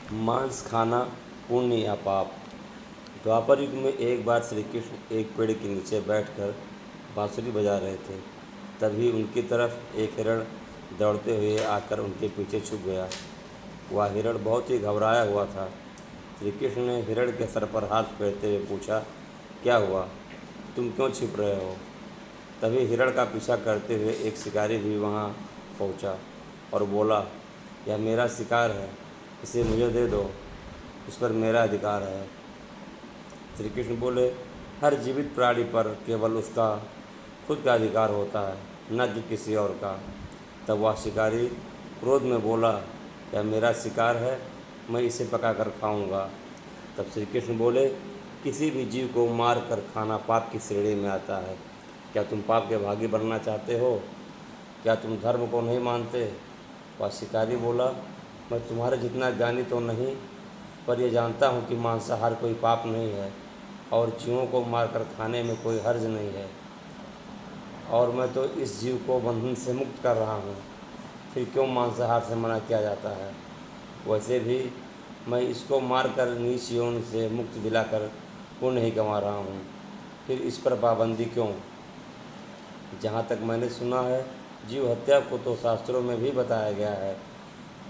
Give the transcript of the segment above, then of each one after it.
मांस खाना पुण्य या पाप। द्वापर युग में एक बार श्री कृष्ण एक पेड़ के नीचे बैठकर बांसुरी बजा रहे थे। तभी उनकी तरफ एक हिरण दौड़ते हुए आकर उनके पीछे छुप गया। वह हिरण बहुत ही घबराया हुआ था। श्री कृष्ण ने हिरण के सर पर हाथ फेरते हुए पूछा, क्या हुआ, तुम क्यों छिप रहे हो? तभी हिरण का पीछा करते हुए एक शिकारी भी वहाँ पहुँचा और बोला, यह मेरा शिकार है, इसे मुझे दे दो, इस पर मेरा अधिकार है। श्री कृष्ण बोले, हर जीवित प्राणी पर केवल उसका खुद का अधिकार होता है, न कि किसी और का। तब वह शिकारी क्रोध में बोला, यह मेरा शिकार है, मैं इसे पकाकर खाऊंगा। तब श्री कृष्ण बोले, किसी भी जीव को मार कर खाना पाप की श्रेणी में आता है। क्या तुम पाप के भागी बनना चाहते हो? क्या तुम धर्म को नहीं मानते? वह शिकारी बोला, मैं तुम्हारे जितना ज्ञानी तो नहीं, पर यह जानता हूँ कि मांसाहार कोई पाप नहीं है और जीवों को मारकर खाने में कोई हर्ज नहीं है, और मैं तो इस जीव को बंधन से मुक्त कर रहा हूँ, फिर क्यों मांसाहार से मना किया जाता है? वैसे भी मैं इसको मारकर नीच यौन से मुक्ति दिलाकर पुण्य ही कमा रहा हूँ, फिर इस पर पाबंदी क्यों? जहाँ तक मैंने सुना है, जीव हत्या को तो शास्त्रों में भी बताया गया है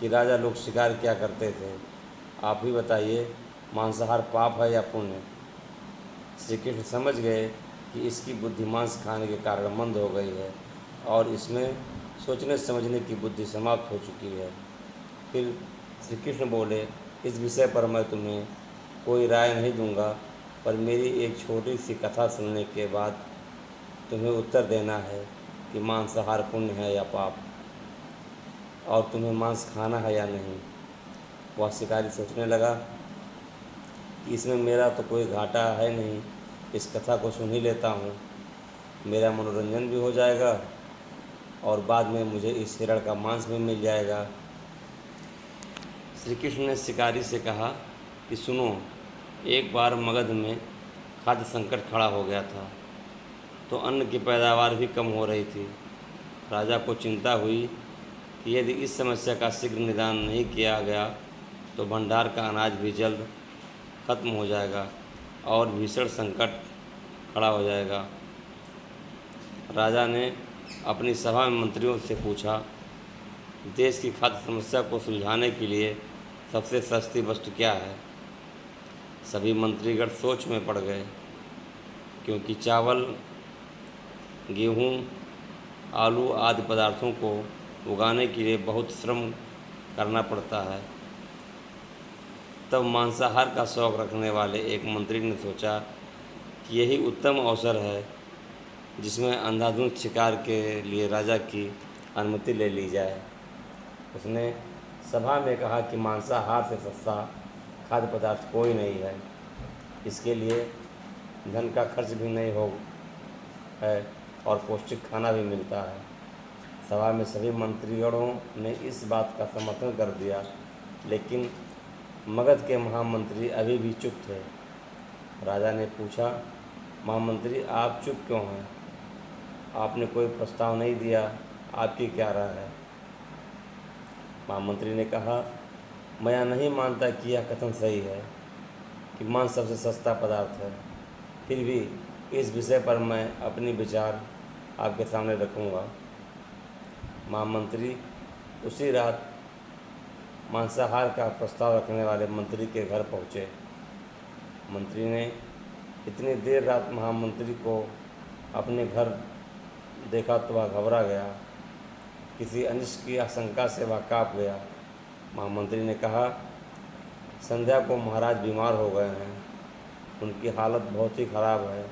कि राजा लोग शिकार क्या करते थे। आप ही बताइए, मांसाहार पाप है या पुण्य? श्री कृष्ण समझ गए कि इसकी बुद्धि मांस खाने के कारण मंद हो गई है और इसमें सोचने समझने की बुद्धि समाप्त हो चुकी है। फिर श्री कृष्ण बोले, इस विषय पर मैं तुम्हें कोई राय नहीं दूंगा, पर मेरी एक छोटी सी कथा सुनने के बाद तुम्हें उत्तर देना है कि मांसाहार पुण्य है या पाप, और तुम्हें मांस खाना है या नहीं। वह शिकारी सोचने लगा कि इसमें मेरा तो कोई घाटा है नहीं, इस कथा को सुन ही लेता हूँ, मेरा मनोरंजन भी हो जाएगा और बाद में मुझे इस हिरण का मांस भी मिल जाएगा। श्री कृष्ण ने शिकारी से कहा कि सुनो, एक बार मगध में खाद्य संकट खड़ा हो गया था, तो अन्न की पैदावार भी कम हो रही थी। राजा को चिंता हुई कि यदि इस समस्या का शीघ्र निदान नहीं किया गया तो भंडार का अनाज भी जल्द खत्म हो जाएगा और भीषण संकट खड़ा हो जाएगा। राजा ने अपनी सभा में मंत्रियों से पूछा, देश की खाद्य समस्या को सुलझाने के लिए सबसे सस्ती वस्तु क्या है? सभी मंत्रीगण सोच में पड़ गए, क्योंकि चावल, गेहूँ, आलू आदि पदार्थों को उगाने के लिए बहुत श्रम करना पड़ता है। तब मांसाहार का शौक़ रखने वाले एक मंत्री ने सोचा कि यही उत्तम अवसर है जिसमें अंधाधुंध शिकार के लिए राजा की अनुमति ले ली जाए। उसने सभा में कहा कि मांसाहार से सस्ता खाद्य पदार्थ कोई नहीं है, इसके लिए धन का खर्च भी नहीं हो है और पौष्टिक खाना भी मिलता है। सभा में सभी मंत्रीगणों ने इस बात का समर्थन कर दिया, लेकिन मगध के महामंत्री अभी भी चुप थे। राजा ने पूछा, महामंत्री आप चुप क्यों हैं? आपने कोई प्रस्ताव नहीं दिया, आपकी क्या राय है? महामंत्री ने कहा, मैं यह नहीं मानता कि यह कथन सही है कि मांस सबसे सस्ता पदार्थ है, फिर भी इस विषय पर मैं अपनी विचार आपके सामने रखूँगा। महामंत्री उसी रात मांसाहार का प्रस्ताव रखने वाले मंत्री के घर पहुँचे। मंत्री ने इतनी देर रात महामंत्री को अपने घर देखा तो वह घबरा गया, किसी अनिष्ट की आशंका से वह काँप गया। महामंत्री ने कहा, संध्या को महाराज बीमार हो गए हैं, उनकी हालत बहुत ही खराब है।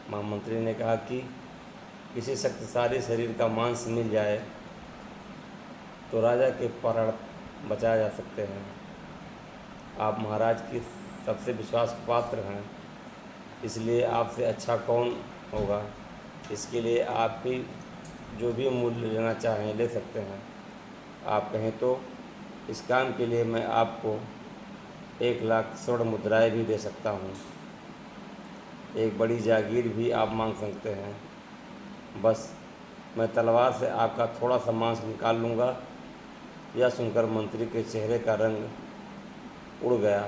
महामंत्री ने कहा कि किसी शक्तिशाली शरीर का मांस मिल जाए तो राजा के प्राण बचाए जा सकते हैं। आप महाराज की सबसे विश्वास पात्र हैं, इसलिए आपसे अच्छा कौन होगा? इसके लिए आप ही जो भी मूल्य लेना चाहें ले सकते हैं। आप कहें तो इस काम के लिए मैं आपको 1,00,000 स्वर्ण मुद्राएं भी दे सकता हूँ। एक बड़ी जागीर भी आप मांग सकते हैं। बस मैं तलवार से आपका थोड़ा सा मांस निकाल लूँगा। यह सुनकर मंत्री के चेहरे का रंग उड़ गया।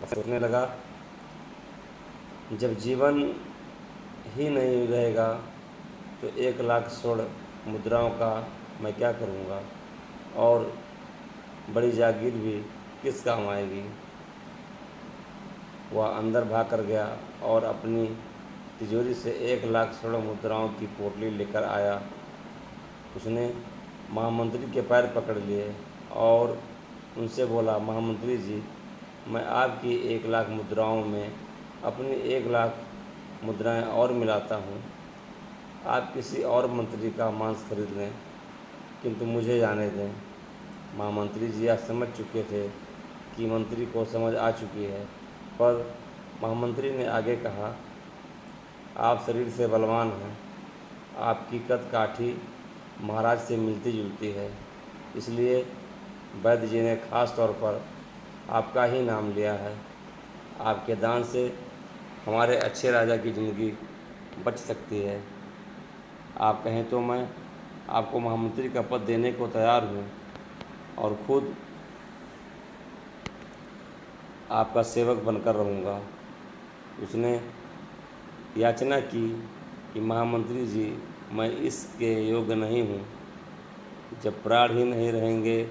सोचने लगा, जब जीवन ही नहीं रहेगा तो 1,00,000 स्वर्ण मुद्राओं का मैं क्या करूँगा, और बड़ी जागीर भी किस काम आएगी। वह अंदर भाग कर गया और अपनी तिजोरी से 1,00,000 स्वर्ण मुद्राओं की पोटली लेकर आया। उसने महामंत्री के पैर पकड़ लिए और उनसे बोला, महामंत्री जी, मैं आपकी 1,00,000 मुद्राओं में अपनी 1,00,000 मुद्राएं और मिलाता हूँ। आप किसी और मंत्री का मांस खरीद लें, किंतु मुझे जाने दें। महामंत्री जी आज समझ चुके थे कि मंत्री को समझ आ चुकी है, पर महामंत्री ने आगे कहा, आप शरीर से बलवान हैं, आपकी कद काठी महाराज से मिलती जुलती है, इसलिए वैद्य जी ने खास तौर पर आपका ही नाम लिया है। आपके दान से हमारे अच्छे राजा की ज़िंदगी बच सकती है। आप कहें तो मैं आपको महामंत्री का पद देने को तैयार हूँ और खुद आपका सेवक बनकर रहूँगा। उसने याचना की कि महामंत्री जी, मैं इसके योग्य नहीं हूँ। जब प्राण ही नहीं रहेंगे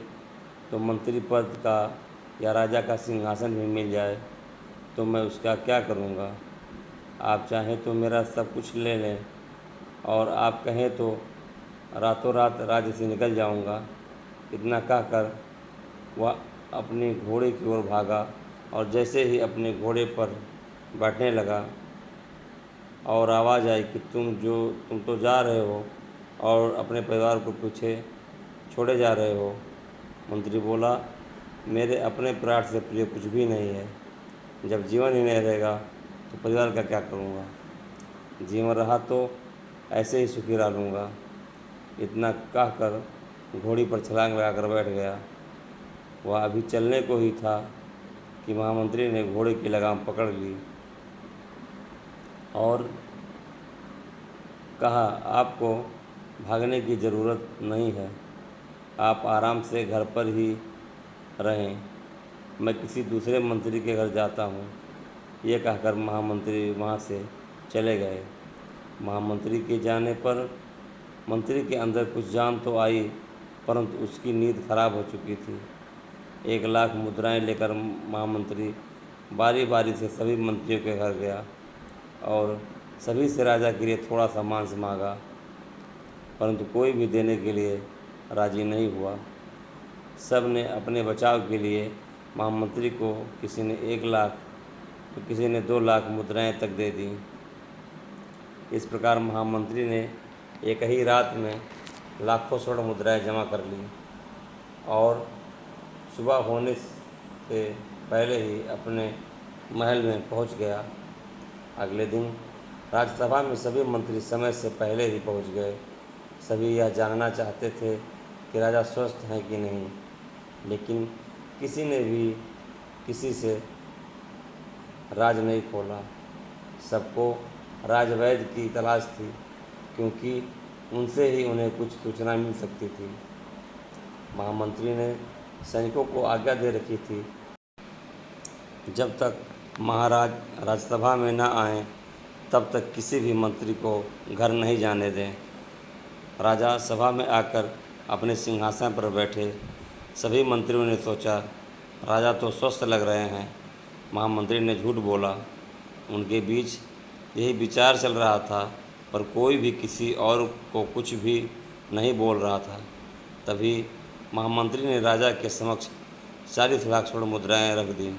तो मंत्री पद का या राजा का सिंहासन भी मिल जाए तो मैं उसका क्या करूँगा। आप चाहें तो मेरा सब कुछ ले लें और आप कहें तो रातों रात राज्य से निकल जाऊँगा। इतना कहकर वह अपने घोड़े की ओर भागा और जैसे ही अपने घोड़े पर बैठने लगा और आवाज़ आई कि तुम तो जा रहे हो और अपने परिवार को पीछे छोड़े जा रहे हो। मंत्री बोला, मेरे अपने प्राण से प्रिय कुछ भी नहीं है। जब जीवन ही नहीं रहेगा तो परिवार का क्या करूँगा। जीवन रहा तो ऐसे ही सुखी रह लूँगा। इतना कहकर घोड़ी पर छलांग लगाकर बैठ गया। वह अभी चलने को ही था कि महामंत्री ने घोड़े की लगाम पकड़ ली और कहा, आपको भागने की ज़रूरत नहीं है, आप आराम से घर पर ही रहें, मैं किसी दूसरे मंत्री के घर जाता हूँ। ये कहकर महामंत्री वहाँ से चले गए। महामंत्री के जाने पर मंत्री के अंदर कुछ जान तो आई, परंतु उसकी नींद खराब हो चुकी थी। 1,00,000 मुद्राएं लेकर महामंत्री बारी बारी से सभी मंत्रियों के घर गया और सभी से राजा के लिए थोड़ा सा मांस मांगा, परंतु कोई भी देने के लिए राजी नहीं हुआ। सब ने अपने बचाव के लिए महामंत्री को किसी ने 1,00,000 तो किसी ने 2,00,000 मुद्राएं तक दे दी। इस प्रकार महामंत्री ने एक ही रात में लाखों स्वर्ण मुद्राएं जमा कर ली और सुबह होने से पहले ही अपने महल में पहुंच गया। अगले दिन राज्यसभा में सभी मंत्री समय से पहले ही पहुंच गए। सभी यह जानना चाहते थे कि राजा स्वस्थ हैं कि नहीं, लेकिन किसी ने भी किसी से राज नहीं खोला। सबको राजवैद्य की तलाश थी, क्योंकि उनसे ही उन्हें कुछ सूचना मिल सकती थी। महामंत्री ने सैनिकों को आज्ञा दे रखी थी, जब तक महाराज राज्यसभा में न आएं, तब तक किसी भी मंत्री को घर नहीं जाने दें। राजा सभा में आकर अपने सिंहासन पर बैठे। सभी मंत्रियों ने सोचा, राजा तो स्वस्थ लग रहे हैं, महामंत्री ने झूठ बोला। उनके बीच यही विचार चल रहा था, पर कोई भी किसी और को कुछ भी नहीं बोल रहा था। तभी महामंत्री ने राजा के समक्ष 40,00,000 स्वर्ण मुद्राएं रख दी।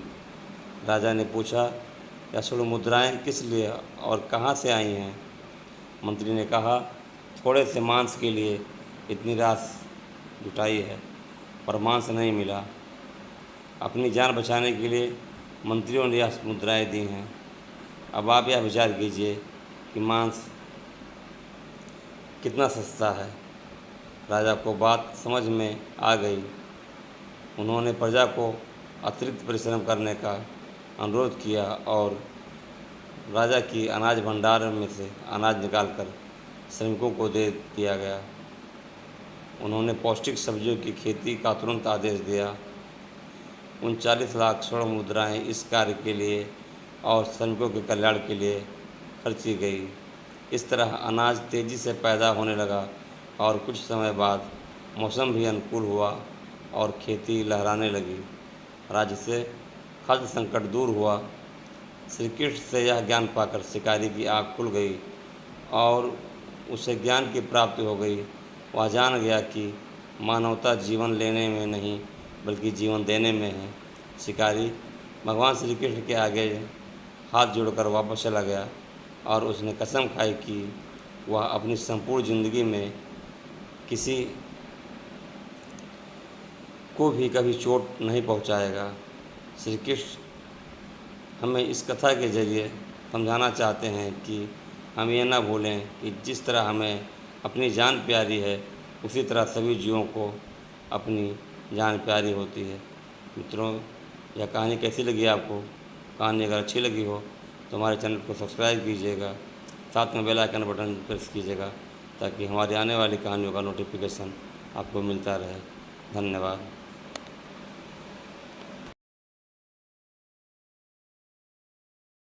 राजा ने पूछा, यह स्वर्ण मुद्राएं किस लिए और कहाँ से आई हैं। मंत्री ने कहा, थोड़े से मांस के लिए इतनी राशि जुटाई है, पर मांस नहीं मिला। अपनी जान बचाने के लिए मंत्रियों ने यह मुद्राएं दी हैं। अब आप यह विचार कीजिए कि मांस कितना सस्ता है। राजा को बात समझ में आ गई। उन्होंने प्रजा को अतिरिक्त परिश्रम करने का अनुरोध किया और राजा की अनाज भंडार में से अनाज निकालकर श्रमिकों को दे दिया गया। उन्होंने पौष्टिक सब्जियों की खेती का तुरंत आदेश दिया। 39 लाख स्वर्ण मुद्राएं इस कार्य के लिए और श्रमिकों के कल्याण के लिए खर्च की गई। इस तरह अनाज तेज़ी से पैदा होने लगा और कुछ समय बाद मौसम भी अनुकूल हुआ और खेती लहराने लगी। राज्य से खाद्य संकट दूर हुआ। श्री कृष्ण से यह ज्ञान पाकर शिकारी की आँख खुल गई और उसे ज्ञान की प्राप्ति हो गई। वह जान गया कि मानवता जीवन लेने में नहीं बल्कि जीवन देने में है। शिकारी भगवान श्री कृष्ण के आगे हाथ जोड़कर वापस चला गया और उसने कसम खाई कि वह अपनी संपूर्ण जिंदगी में किसी को भी कभी चोट नहीं पहुंचाएगा। श्री कृष्ण हमें इस कथा के जरिए समझाना चाहते हैं कि हम ये ना भूलें कि जिस तरह हमें अपनी जान प्यारी है उसी तरह सभी जीवों को अपनी जान प्यारी होती है। मित्रों, यह कहानी कैसी लगी आपको? कहानी अगर अच्छी लगी हो तो हमारे चैनल को सब्सक्राइब कीजिएगा, साथ में बेल आइकन बटन प्रेस कीजिएगा ताकि हमारी आने वाली कहानियों का नोटिफिकेशन आपको मिलता रहे। धन्यवाद।